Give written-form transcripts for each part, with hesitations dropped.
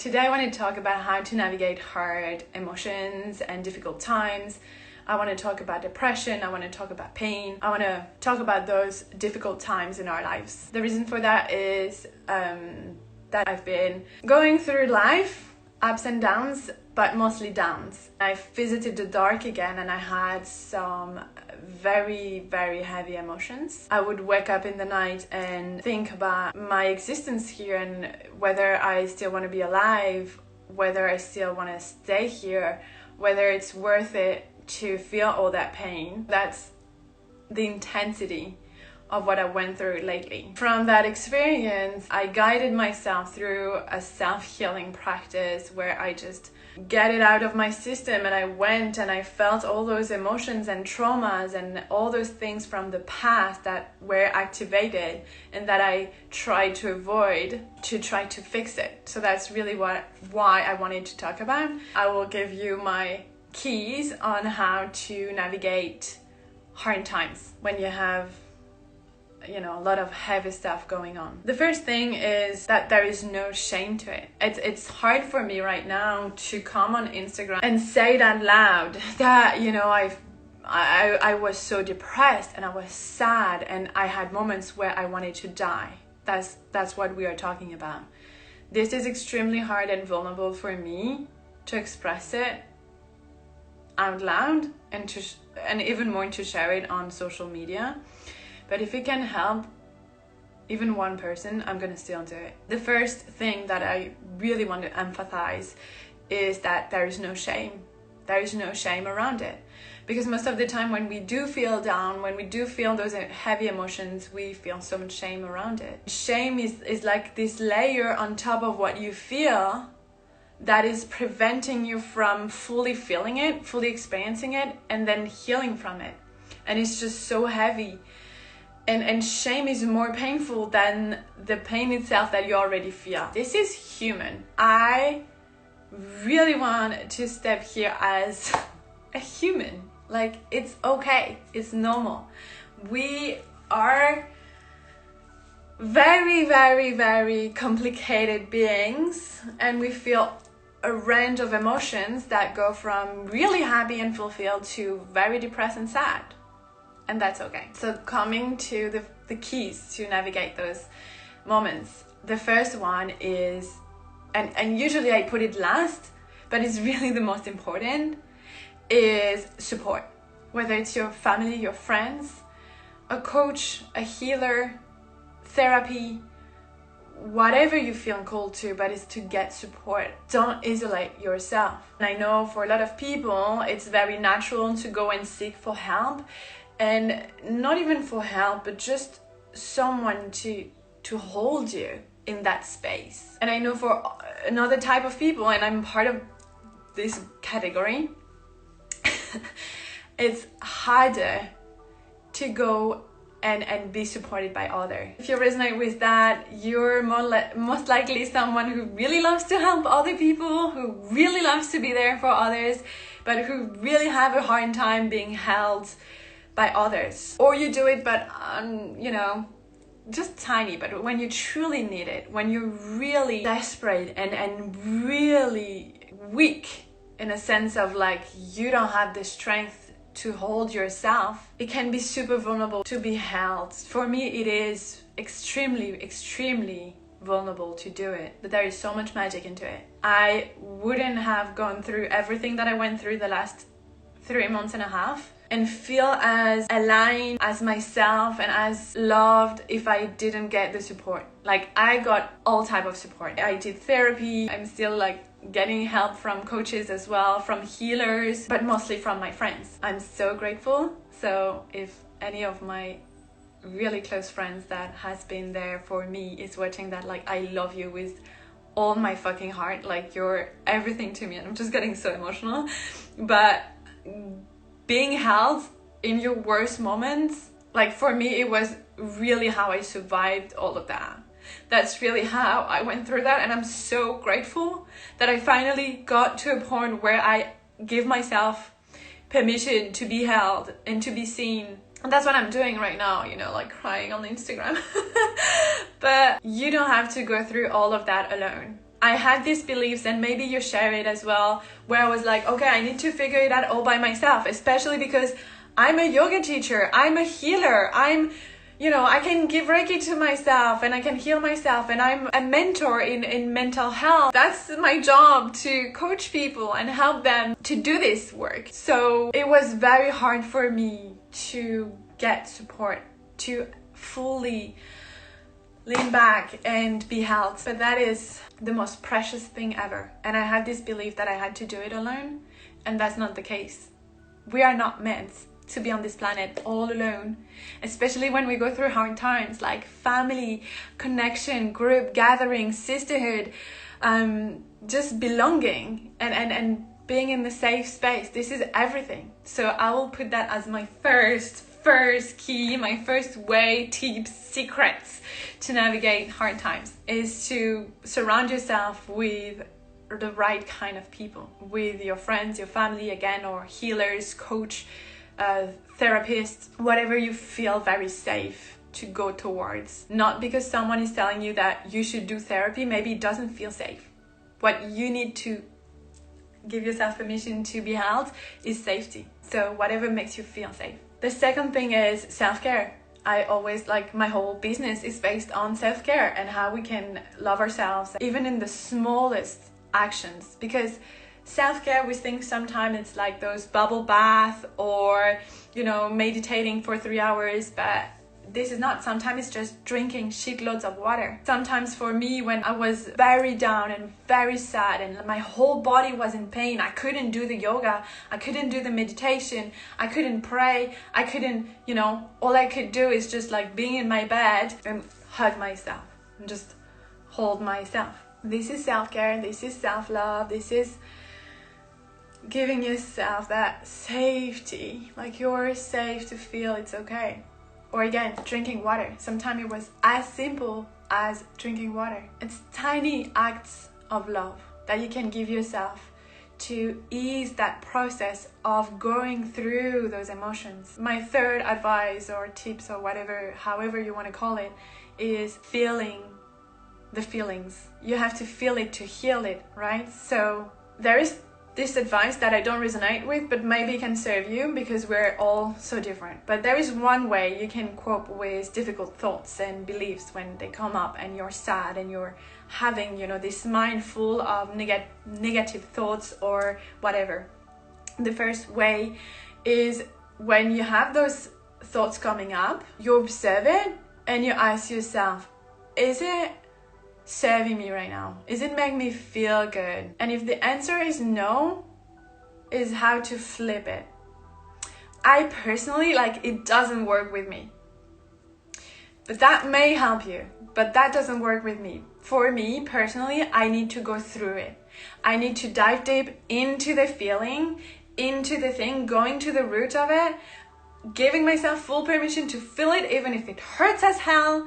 Today I want to talk about how to navigate hard emotions and difficult times. I want to talk about depression, I want to talk about pain, I want to talk about those difficult times in our lives. The reason for that is that I've been going through life, ups and downs, but mostly downs. I visited the dark again and I had some very, very heavy emotions. I would wake up in the night and think about my existence here and whether I still want to be alive, whether I still want to stay here, whether it's worth it to feel all that pain. That's the intensity of what I went through lately. From that experience, I guided myself through a self-healing practice where I just get it out of my system, and I went and I felt all those emotions and traumas and all those things from the past that were activated and that I tried to avoid to try to fix it. So that's really why I wanted to talk about. I will give you my keys on how to navigate hard times when you have a lot of heavy stuff going on. The first thing is that there is no shame to it. It's hard for me right now to come on Instagram and say it out loud that I was so depressed and I was sad and I had moments where I wanted to die. That's what we are talking about. This is extremely hard and vulnerable for me to express it out loud and even more to share it on social media. But if it can help even one person, I'm gonna still do it. The first thing that I really want to emphasize is that there is no shame. There is no shame around it. Because most of the time when we do feel down, when we do feel those heavy emotions, we feel so much shame around it. Shame is like this layer on top of what you feel that is preventing you from fully feeling it, fully experiencing it, and then healing from it. And it's just so heavy. And shame is more painful than the pain itself that you already feel. This is human. I really want to step here as a human. Like, it's okay. It's normal. We are very, very, very complicated beings, and we feel a range of emotions that go from really happy and fulfilled to very depressed and sad. And that's okay. So coming to the keys to navigate those moments. The first one is, and usually I put it last, but it's really the most important, is support. Whether it's your family, your friends, a coach, a healer, therapy, whatever you feel called to, but it's to get support. Don't isolate yourself. And I know for a lot of people, it's very natural to go and seek for help. And not even for help, but just someone to hold you in that space. And I know for another type of people, and I'm part of this category, it's harder to go and be supported by others. If you resonate with that, you're most likely someone who really loves to help other people, who really loves to be there for others, but who really have a hard time being held by others. Or you do it, but just tiny, but when you truly need it, when you're really desperate and really weak in a sense of like you don't have the strength to hold yourself, it can be super vulnerable to be held. For me, it is extremely, extremely vulnerable to do it, but there is so much magic into it. I wouldn't have gone through everything that I went through the last 3 months and a half and feel as aligned as myself and as loved if I didn't get the support. Like, I got all type of support. I did therapy. I'm still getting help from coaches as well, from healers, but mostly from my friends. I'm so grateful. So if any of my really close friends that has been there for me is watching that, I love you with all my fucking heart. You're everything to me, and I'm just getting so emotional. But being held in your worst moments, for me, it was really how I survived all of that. That's really how I went through that, and I'm so grateful that I finally got to a point where I give myself permission to be held and to be seen. And that's what I'm doing right now, crying on Instagram. But you don't have to go through all of that alone. I had these beliefs, and maybe you share it as well, where I was like, okay, I need to figure it out all by myself, especially because I'm a yoga teacher, I'm a healer, I can give Reiki to myself and I can heal myself, and I'm a mentor in mental health. That's my job, to coach people and help them to do this work. So it was very hard for me to get support, to fully lean back and be held. But that is the most precious thing ever. And I had this belief that I had to do it alone, and that's not the case. We are not meant to be on this planet all alone, especially when we go through hard times, like family, connection, group gathering, sisterhood, just belonging and being in the safe space. This is everything. So I will put that as my first key, my first way, tips, secrets to navigate hard times, is to surround yourself with the right kind of people, with your friends, your family, again, or healers, coach, therapists, whatever you feel very safe to go towards. Not because someone is telling you that you should do therapy, maybe it doesn't feel safe. What you need to give yourself permission to be held is safety. So whatever makes you feel safe. The second thing is self-care. I always, my whole business is based on self-care and how we can love ourselves, even in the smallest actions. Because self-care, we think sometimes it's like those bubble bath or, meditating for 3 hours, but this is not. Sometimes it's just drinking shitloads of water. Sometimes for me, when I was very down and very sad and my whole body was in pain, I couldn't do the yoga, I couldn't do the meditation, I couldn't pray, I couldn't, all I could do is just being in my bed and hug myself and just hold myself. This is self-care, this is self-love, this is giving yourself that safety, you're safe to feel it's okay. Or again, drinking water. Sometimes it was as simple as drinking water. It's tiny acts of love that you can give yourself to ease that process of going through those emotions. My third advice or tips or whatever, however you want to call it, is feeling the feelings. You have to feel it to heal it, right? So there is this advice that I don't resonate with, but maybe can serve you because we're all so different. But there is one way you can cope with difficult thoughts and beliefs when they come up and you're sad and you're having, this mind full of negative thoughts or whatever. The first way is when you have those thoughts coming up, you observe it and you ask yourself, is it serving me right now? Is it making me feel good? And if the answer is no, is how to flip it. I personally, it doesn't work with me. But that may help you, but that doesn't work with me. For me personally, I need to go through it. I need to dive deep into the feeling, into the thing, going to the root of it, giving myself full permission to feel it, even if it hurts as hell,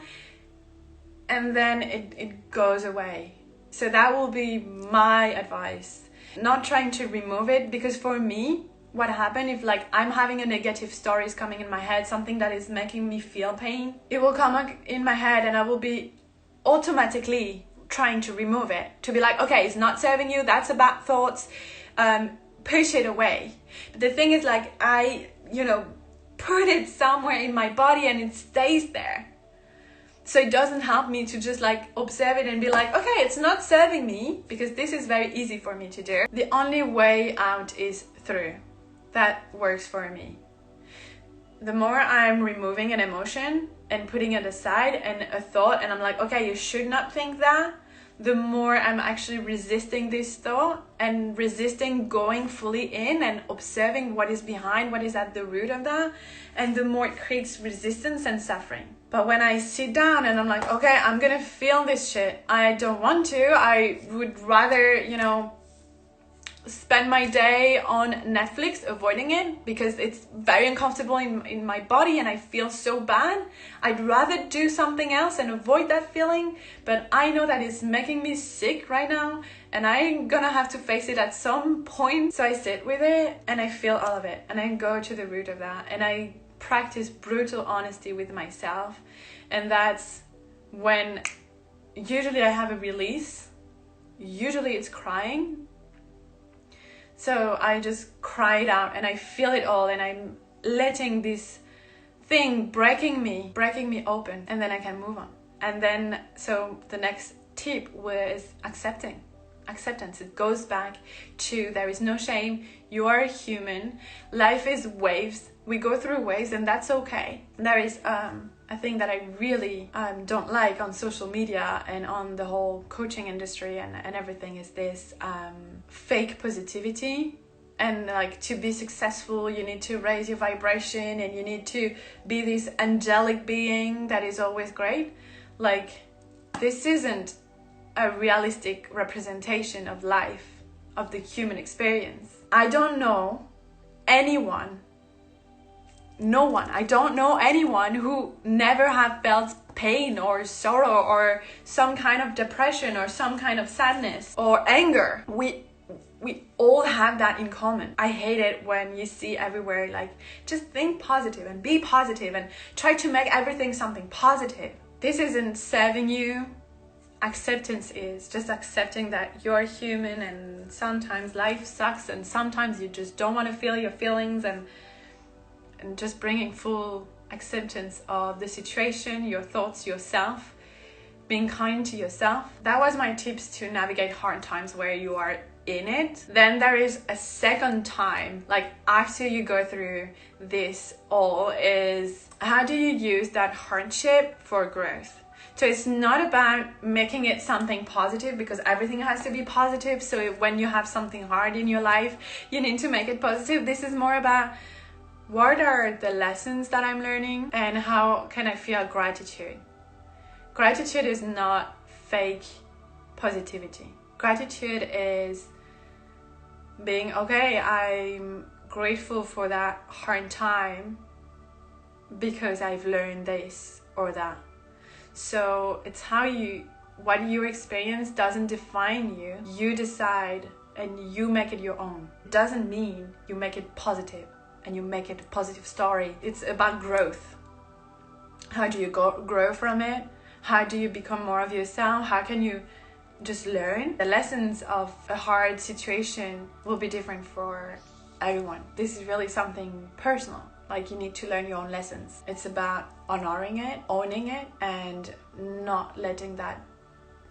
and then it goes away. So that will be my advice. Not trying to remove it, because for me, what happened if I'm having a negative stories coming in my head, something that is making me feel pain, it will come up in my head and I will be automatically trying to remove it, to be okay, it's not serving you, that's a bad thought, push it away. But the thing is I put it somewhere in my body and it stays there. So it doesn't help me to just observe it and be okay, it's not serving me, because this is very easy for me to do. The only way out is through. That works for me. The more I'm removing an emotion and putting it aside and a thought, and I'm okay, you should not think that, the more I'm actually resisting this thought and resisting going fully in and observing what is behind, what is at the root of that, and the more it creates resistance and suffering. But when I sit down and I'm okay, I'm gonna feel this shit. I don't want to. I would rather, spend my day on Netflix avoiding it because it's very uncomfortable in my body and I feel so bad. I'd rather do something else and avoid that feeling, but I know that it's making me sick right now and I'm gonna have to face it at some point. So I sit with it and I feel all of it and I go to the root of that and I practice brutal honesty with myself, and that's when usually I have a release. usually it's crying. So I just cry it out and I feel it all, and I'm letting this thing breaking me open, and then I can move on. And then, so the next tip was acceptance. It goes back to, there is no shame. You are a human. Life is waves. We go through waves, and that's okay. There is a thing that I really don't like on social media and on the whole coaching industry and everything, is this fake positivity. And like, to be successful, you need to raise your vibration, and you need to be this angelic being that is always great. Like, this isn't a realistic representation of life, of the human experience. I don't know anyone who never have felt pain or sorrow or some kind of depression or some kind of sadness or anger. We all have that in common. I hate it when you see everywhere, like, just think positive and be positive and try to make everything something positive. This isn't serving you. Acceptance is just accepting that you're human, and sometimes life sucks, and sometimes you just don't want to feel your feelings, and just bringing full acceptance of the situation, your thoughts, yourself, being kind to yourself. That was my tips to navigate hard times where you are in it. Then there is a second time, like after you go through this all, is how do you use that hardship for growth? So it's not about making it something positive, because everything has to be positive. So when you have something hard in your life, you need to make it positive. This is more about, what are the lessons that I'm learning, and how can I feel gratitude? Gratitude is not fake positivity. Gratitude is being, okay, I'm grateful for that hard time because I've learned this or that. So it's what you experience doesn't define you. You decide and you make it your own. It doesn't mean you make it positive and you make it a positive story. It's about growth. How do you grow from it? How do you become more of yourself? How can you just learn? The lessons of a hard situation will be different for everyone. This is really something personal. Like, you need to learn your own lessons. It's about honoring it, owning it, and not letting that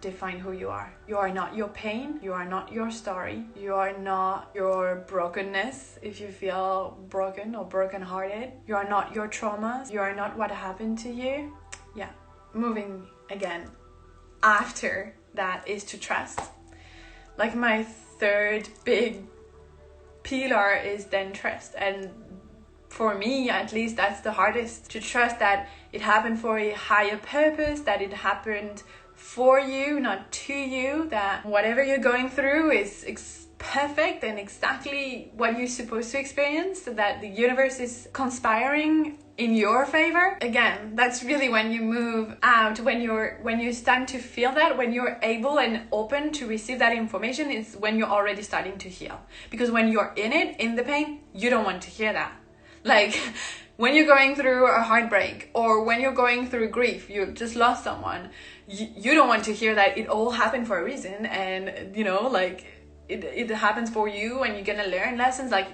define who you are. You are not your pain. You are not your story. You are not your brokenness if you feel broken or brokenhearted. You are not your traumas. You are not what happened to you. Yeah. Moving again after that is to trust. Like, my third big pillar is then trust. And for me, at least, that's the hardest, to trust that it happened for a higher purpose, that it happened for you, not to you, that whatever you're going through is perfect and exactly what you're supposed to experience, that the universe is conspiring in your favor. Again, that's really when you move out, when you start to feel that, when you're able and open to receive that information, is when you're already starting to heal. Because when you're in it, in the pain, you don't want to hear that. Like, when you're going through a heartbreak, or when you're going through grief, you just lost someone, you don't want to hear that it all happened for a reason, and like, it happens for you and you're gonna learn lessons. Like,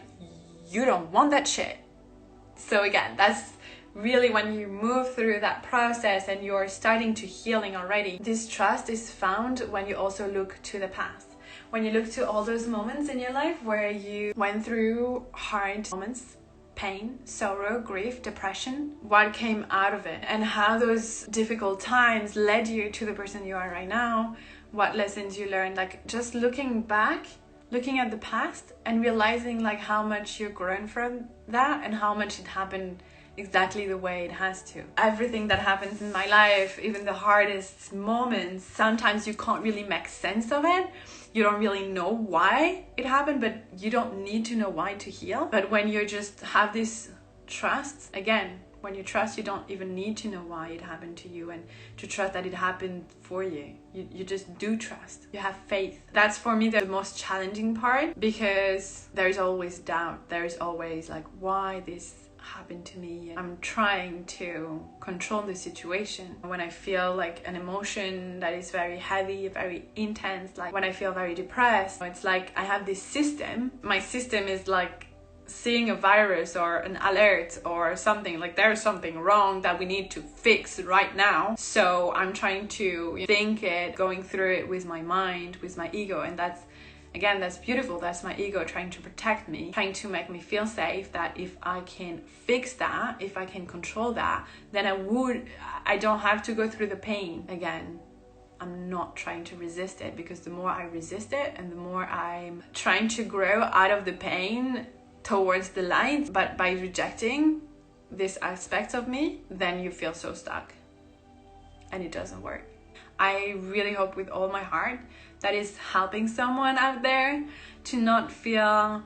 you don't want that shit. So again, that's really when you move through that process and you're starting to healing already. This trust is found when you also look to the past. When you look to all those moments in your life where you went through hard moments, pain, sorrow, grief, depression, what came out of it, and how those difficult times led you to the person you are right now, what lessons you learned. Like, just looking back, looking at the past and realizing like how much you've grown from that and how much it happened exactly the way it has to. Everything that happens in my life, even the hardest moments, sometimes you can't really make sense of it. You don't really know why it happened, but you don't need to know why to heal. But when you just have this trust, again, when you trust, you don't even need to know why it happened to you, and to trust that it happened for you. You just do trust. You have faith. That's for me the most challenging part, because there is always doubt. There is always like, why this happen to me. I'm trying to control the situation. When I feel like an emotion that is very heavy, very intense, like when I feel very depressed, it's like I have this system. My system is like seeing a virus or an alert or something, like there's something wrong that we need to fix right now. So I'm trying to think it, going through it with my mind, with my ego, and that's beautiful. That's my ego trying to protect me, trying to make me feel safe, that if I can fix that, if I can control that, then I don't have to go through the pain again. I'm not trying to resist it, because the more I resist it and the more I'm trying to grow out of the pain towards the light, but by rejecting this aspect of me, then you feel so stuck and it doesn't work. I really hope with all my heart that is helping someone out there to not feel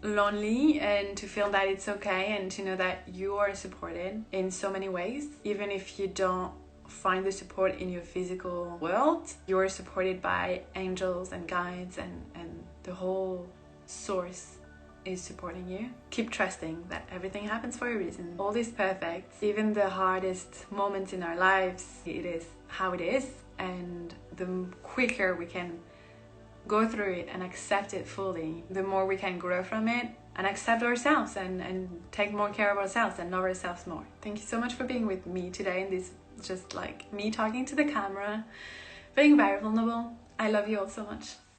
lonely and to feel that it's okay, and to know that you are supported in so many ways. Even if you don't find the support in your physical world, you're supported by angels and guides, and the whole source is supporting you. Keep trusting that everything happens for a reason. All is perfect. Even the hardest moments in our lives, it is how it is, and the quicker we can go through it and accept it fully, the more we can grow from it and accept ourselves and take more care of ourselves and love ourselves more. Thank you so much for being with me today in this, just like me talking to the camera, being very vulnerable. I love you all so much.